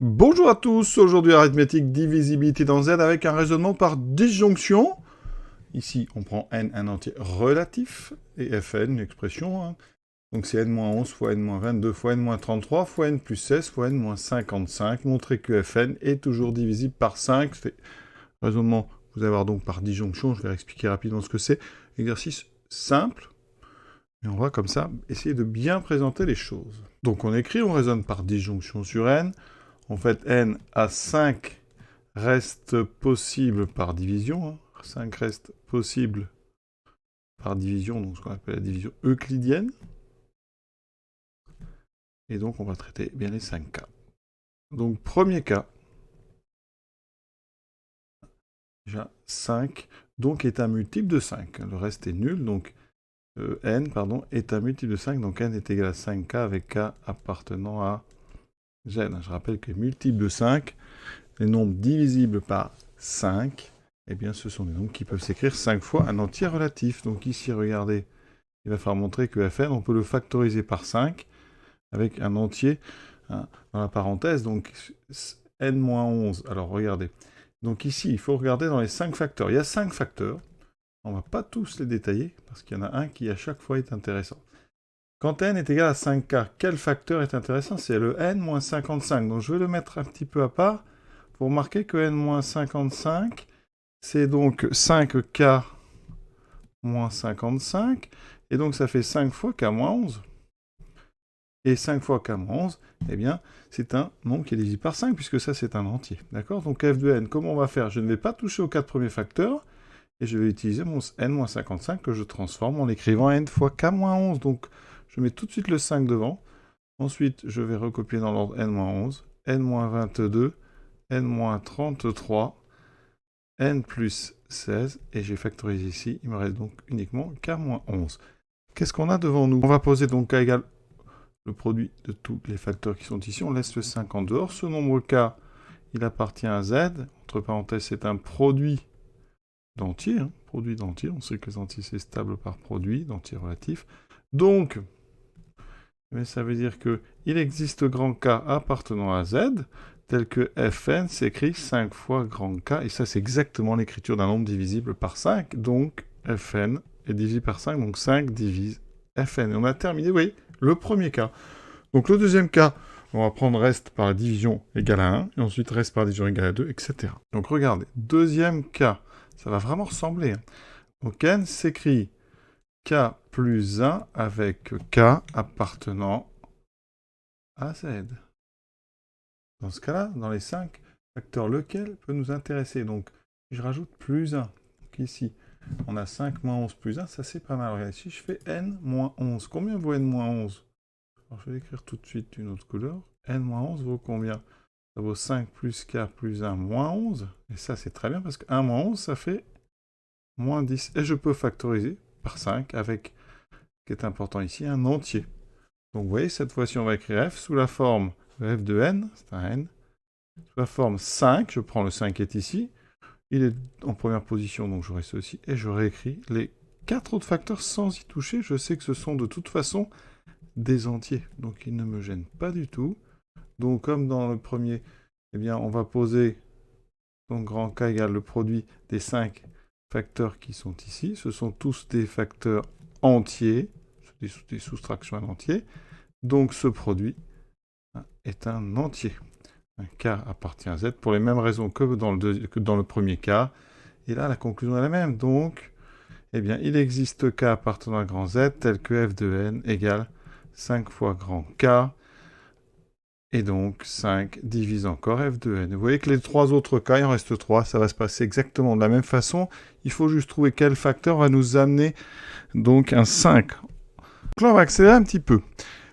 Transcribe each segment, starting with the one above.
Bonjour à tous, aujourd'hui arithmétique divisibilité dans Z avec un raisonnement par disjonction. Ici, on prend n un entier relatif et fn, une expression. Donc c'est n-11 fois n-22 fois n-33 fois n plus 16 fois n-55. Montrer que fn est toujours divisible par 5. C'est raisonnement, vous allez voir donc par disjonction, je vais expliquer rapidement ce que c'est. Exercice simple. Et on va comme ça essayer de bien présenter les choses. Donc on écrit, on raisonne par disjonction sur n. En fait, n à 5 reste possible par division. 5 reste possible par division, donc ce qu'on appelle la division euclidienne. Et donc, on va traiter bien les 5 cas. Donc, premier cas, déjà 5, donc est un multiple de 5. Le reste est nul, donc n, est un multiple de 5, donc n est égal à 5k avec k appartenant à z. Je rappelle que les multiples de 5, les nombres divisibles par 5, eh bien, ce sont des nombres qui peuvent s'écrire 5 fois un entier relatif. Donc ici, regardez, il va falloir montrer que fn, on peut le factoriser par 5 avec un entier dans la parenthèse, donc n-11. Alors, regardez. Donc ici, il faut regarder dans les 5 facteurs. Il y a 5 facteurs. On ne va pas tous les détailler, parce qu'il y en a un qui, à chaque fois, est intéressant. Quand n est égal à 5k, quel facteur est intéressant? C'est le n-55. Donc je vais le mettre un petit peu à part pour remarquer que n-55, c'est donc 5k moins 55, et donc ça fait 5 fois k moins 11. Et 5 fois k moins 11, eh bien, c'est un nombre qui est divisible par 5, puisque ça, c'est un entier. D'accord? Donc f de n, comment on va faire? Je ne vais pas toucher aux 4 premiers facteurs, et je vais utiliser mon n-55 que je transforme en l'écrivant n fois k moins 11. Donc, je mets tout de suite le 5 devant. Ensuite, je vais recopier dans l'ordre n-11, n-22, n-33, n plus 16, et j'ai factorisé ici, il me reste donc uniquement k-11. Qu'est-ce qu'on a devant nous? On va poser donc k égale le produit de tous les facteurs qui sont ici, on laisse le 5 en dehors. Ce nombre k, il appartient à z, entre parenthèses, c'est un produit d'entiers, produit d'entiers, on sait que les entiers c'est stable par produit, d'entiers relatifs. Donc, mais ça veut dire qu'il existe grand K appartenant à Z, tel que Fn s'écrit 5 fois grand K, et ça c'est exactement l'écriture d'un nombre divisible par 5, donc Fn est divisible par 5, donc 5 divise Fn. Et on a terminé, vous voyez, le premier cas. Donc le deuxième cas, on va prendre reste par la division égale à 1, et ensuite reste par la division égale à 2, etc. Donc regardez, deuxième cas, ça va vraiment ressembler. Donc n s'écrit k plus 1 avec k appartenant à z. Dans ce cas-là, dans les 5 facteurs, lequel peut nous intéresser? Donc, je rajoute plus 1. Donc ici, on a 5 moins 11 plus 1, ça c'est pas mal. Regardez, si je fais n moins 11, combien vaut n moins 11? Alors, je vais l'écrire tout de suite d'une autre couleur. n moins 11 vaut combien? Ça vaut 5 plus k plus 1 moins 11. Et ça, c'est très bien parce que 1 moins 11, ça fait moins 10. Et je peux factoriser par 5 avec, ce qui est important ici, un entier. Donc vous voyez, cette fois-ci, on va écrire f sous la forme f de n, c'est un n, sous la forme 5, je prends le 5 qui est ici, il est en première position, donc j'aurai ceci, et je réécris les 4 autres facteurs sans y toucher. Je sais que ce sont de toute façon des entiers, donc ils ne me gênent pas du tout. Donc comme dans le premier, eh bien on va poser, donc grand K égale le produit des 5 facteurs qui sont ici. Ce sont tous des facteurs entiers, des soustractions à l'entier. Donc ce produit est un entier. Un K appartient à Z pour les mêmes raisons que dans le premier cas. Et là, la conclusion est la même. Donc, eh bien, il existe K appartenant à grand Z tel que f de n égale 5 fois grand K. Et donc, 5 divise encore f de n. Vous voyez que les 3 autres cas, il en reste 3. Ça va se passer exactement de la même façon. Il faut juste trouver quel facteur va nous amener donc un 5. Donc là, on va accélérer un petit peu.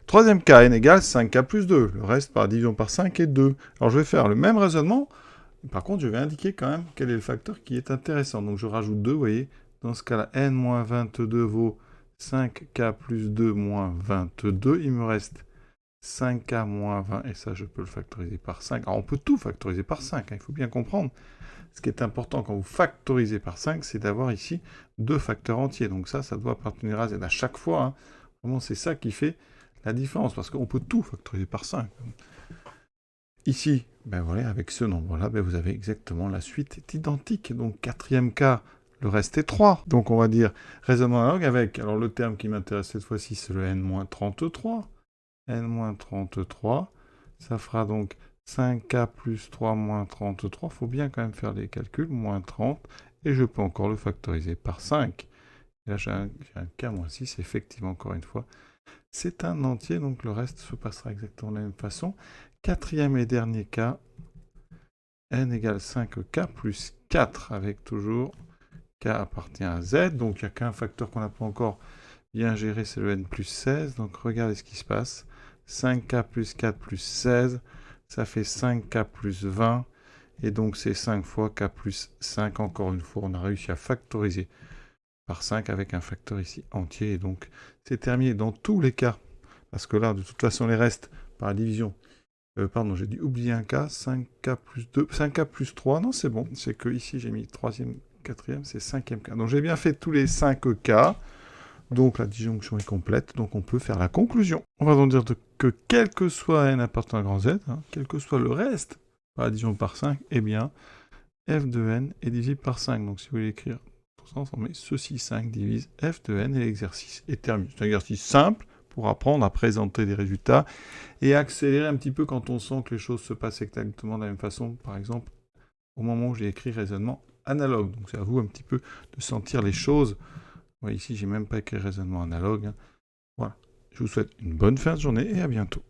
Troisième cas, n égale 5k plus 2. Le reste par division par 5 est 2. Alors je vais faire le même raisonnement. Par contre, je vais indiquer quand même quel est le facteur qui est intéressant. Donc je rajoute 2, vous voyez. Dans ce cas-là, n-22 vaut 5k plus 2 moins 22. Il me reste 5k moins 20. Et ça, je peux le factoriser par 5. Alors on peut tout factoriser par 5. Il faut bien comprendre. Ce qui est important quand vous factorisez par 5, c'est d'avoir ici 2 facteurs entiers. Donc ça doit appartenir à z à chaque fois. Vraiment, c'est ça qui fait la différence, parce qu'on peut tout factoriser par 5. ici, ben voilà, avec ce nombre-là, ben vous avez exactement la suite est identique. Donc, quatrième cas, le reste est 3. Donc, on va dire raisonnement analogue avec, alors le terme qui m'intéresse cette fois-ci, c'est le n-33. n-33, ça fera donc 5k plus 3 moins 33. Il faut bien quand même faire les calculs, moins 30. Et je peux encore le factoriser par 5. Et là, j'ai un k moins 6, effectivement, encore une fois. C'est un entier, donc le reste se passera exactement de la même façon. Quatrième et dernier cas, n égale 5k plus 4, avec toujours k appartient à z. Donc il n'y a qu'un facteur qu'on n'a pas encore bien géré, c'est le n plus 16. Donc regardez ce qui se passe. 5k plus 4 plus 16, ça fait 5k plus 20. Et donc c'est 5 fois k plus 5. Encore une fois, on a réussi à factoriser par 5 avec un facteur ici entier. Et donc c'est terminé dans tous les cas. Parce que là, de toute façon, les restes par la division. Pardon, j'ai dû oublier un cas. 5k plus 2, 5k plus 3. Non, c'est bon. C'est que ici, j'ai mis troisième, quatrième, c'est cinquième cas. Donc j'ai bien fait tous les 5 cas. Donc la disjonction est complète. Donc on peut faire la conclusion. On va donc dire que quel que soit n appartenant à grand Z, quel que soit le reste par la division par 5, eh bien, f de n est divisible par 5. Donc si vous voulez écrire tout ça, on met ceci 5 divise f de n et l'exercice est terminé. C'est un exercice simple pour apprendre à présenter des résultats et accélérer un petit peu quand on sent que les choses se passent exactement de la même façon. Par exemple, au moment où j'ai écrit raisonnement analogue. Donc c'est à vous un petit peu de sentir les choses. Ouais, ici, j'ai même pas écrit raisonnement analogue. Voilà. Je vous souhaite une bonne fin de journée et à bientôt.